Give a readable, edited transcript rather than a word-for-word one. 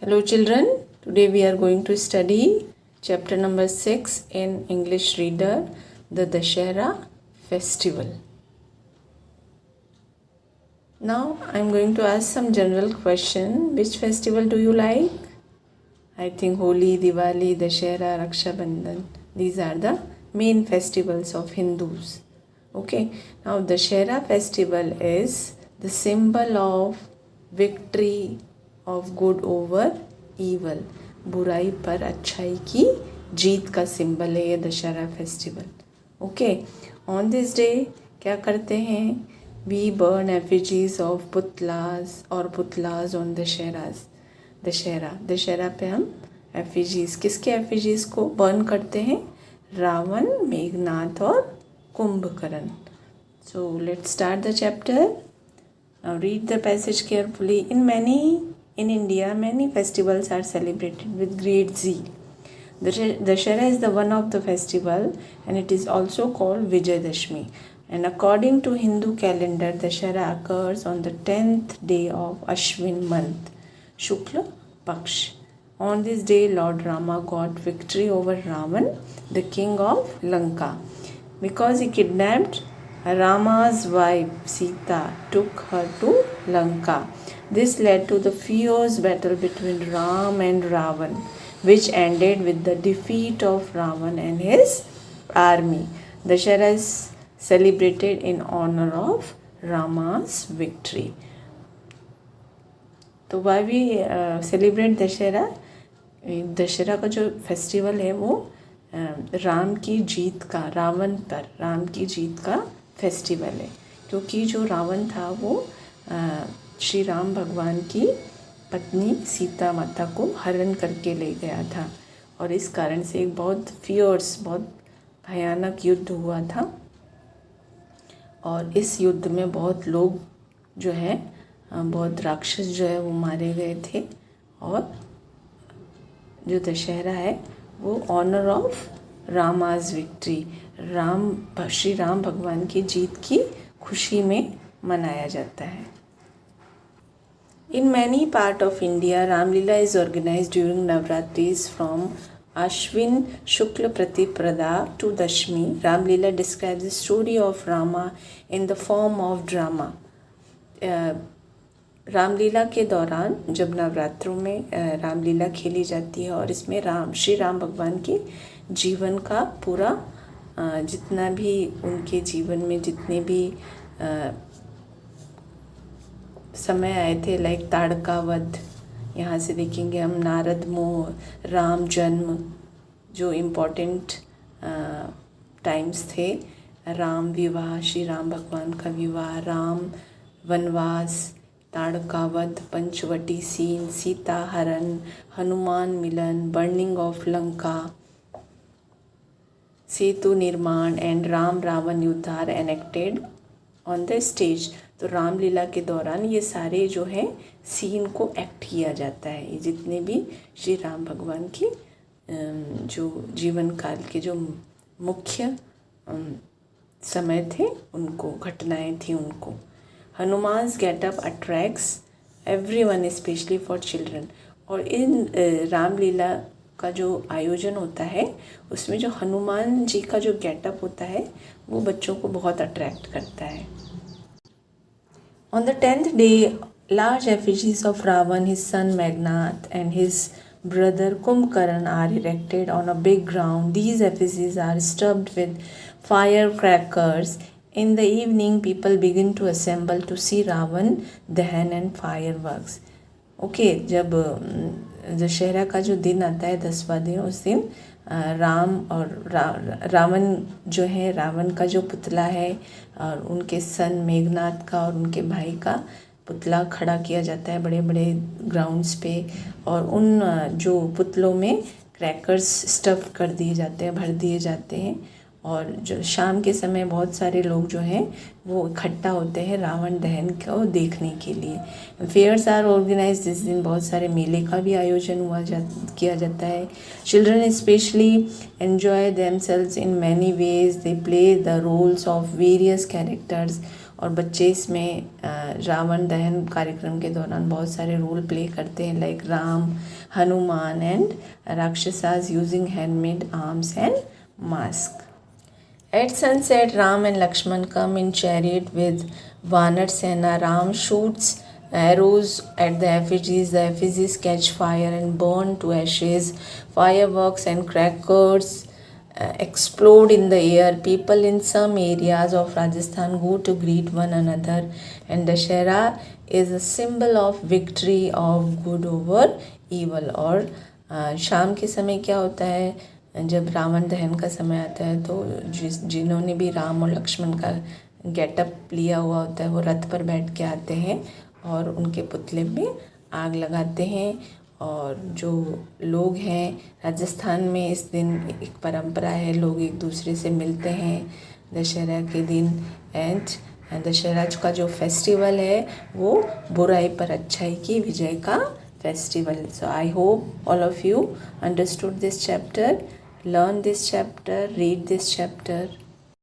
Hello children, today we are going to study chapter number 6 in English Reader, the Dashera festival. Now I am going to ask some general question. Which festival do you like? I think Holi, Diwali, Dashera, Raksha Bandhan. These are the main festivals of Hindus. Okay, now Dashera festival is the symbol of victory of good over evil. बुराई पर अच्छाई की जीत का symbol है ये Dussehra festival. Okay, on this day क्या करते हैं? वी बर्न एफिजीज ऑफ पुतलाज ऑन दशहरा पे हम एफिजीज, किसके एफिजीज को बर्न करते हैं? रावण, मेघनाथ और Kumbhakarna. So let's start the chapter. Now read the passage carefully. In India, many festivals are celebrated with great zeal. Dashera is the one of the festival, and it is also called Vijayadashmi. And according to Hindu calendar, Dashera occurs on the 10th day of Ashwin month, Shukla Paksh. On this day, Lord Rama got victory over Ravan, the king of Lanka, because he kidnapped Rama's wife Sita, took her to Lanka. This led to the fierce battle between Ram and Ravan, which ended with the defeat of Ravan and his army. Dashera is celebrated in honor of Rama's victory. तो why we celebrate Dussehra? Dussehra का जो festival है वो राम की जीत का, रावण पर राम की जीत का फेस्टिवल है, क्योंकि जो रावण था वो श्री राम भगवान की पत्नी सीता माता को हरण करके ले गया था, और इस कारण से एक बहुत फियर्स, बहुत भयानक युद्ध हुआ था, और इस युद्ध में बहुत लोग जो है, बहुत राक्षस जो है वो मारे गए थे. और जो दशहरा है वो honour of Rama's victory, Shri Ram भगवान की जीत की खुशी में मनाया जाता है. In many part of India, Ramlila is organized during Navratris from Ashwin Shukla Pratipada to Dashmi. Ramlila describes the story of Rama in the form of drama. Ramlila के दौरान जब नवरात्रों में रामलीला खेली जाती है, और इसमें श्री राम भगवान के जीवन का पूरा जितना भी उनके जीवन में जितने भी समय आए थे, लाइक ताड़का वध, यहाँ से देखेंगे हम नारद मोह, राम जन्म, जो इम्पोर्टेंट टाइम्स थे, राम विवाह, श्री राम भगवान का विवाह, राम वनवास, ताड़का वध, पंचवटी सीन, सीता हरण, हनुमान मिलन, बर्निंग ऑफ लंका, सेतु निर्माण एंड राम रावण युद्ध are enacted on the stage. तो रामलीला के दौरान ये सारे जो है सीन को एक्ट किया जाता है. ये जितने भी श्री राम भगवान की जो जीवन काल के जो मुख्य समय थे, उनको घटनाएं थी उनको. Hanuman's getup attracts everyone specially for children. और इन रामलीला का जो आयोजन होता है उसमें जो हनुमान जी का जो गेटअप होता है वो बच्चों को बहुत अट्रैक्ट करता है. On the 10th day, large effigies of Ravan, his son Meghnad, and his brother Kumbhakarna are erected on a big ground. These effigies are stuffed with firecrackers. In the evening, people begin to assemble to see Ravan Dahan and fireworks. Okay, जब दशहरा का जो दिन आता है, 10वां दिन, उस दिन राम और रावण जो है, रावण का जो पुतला है, और उनके सन मेघनाथ का और उनके भाई का पुतला खड़ा किया जाता है बड़े बड़े ग्राउंड्स पे, और उन जो पुतलों में क्रैकर्स स्टफ़ कर दिए जाते हैं, भर दिए जाते हैं. और जो शाम के समय बहुत सारे लोग जो हैं वो इकट्ठा होते हैं रावण दहन को देखने के लिए. Fairs are organize. जिस दिन बहुत सारे मेले का भी आयोजन किया जाता है. Children specially enjoy themselves in many ways. They play the roles of various characters और बच्चे इसमें रावण दहन कार्यक्रम के दौरान बहुत सारे रोल प्ले करते हैं, like Ram, Hanuman and राक्षसास using handmade arms and mask. At sunset, Ram and Lakshman come in chariot with Vanar Sena. Ram shoots arrows at the effigies. The effigies catch fire and burn to ashes. Fireworks and crackers explode in the air. People in some areas of Rajasthan go to greet one another. And Dashera is a symbol of victory of good over evil. और शाम के समय क्या होता है, जब रावण दहन का समय आता है तो जिन्होंने भी राम और लक्ष्मण का गेटअप लिया हुआ होता है वो रथ पर बैठ के आते हैं और उनके पुतले में आग लगाते हैं. और जो लोग हैं राजस्थान में इस दिन एक परंपरा है, लोग एक दूसरे से मिलते हैं दशहरा के दिन. एंड दशहरा का जो फेस्टिवल है वो बुराई पर अच्छाई की विजय का festival. So I hope all of you understood this chapter. Learn this chapter, read this chapter.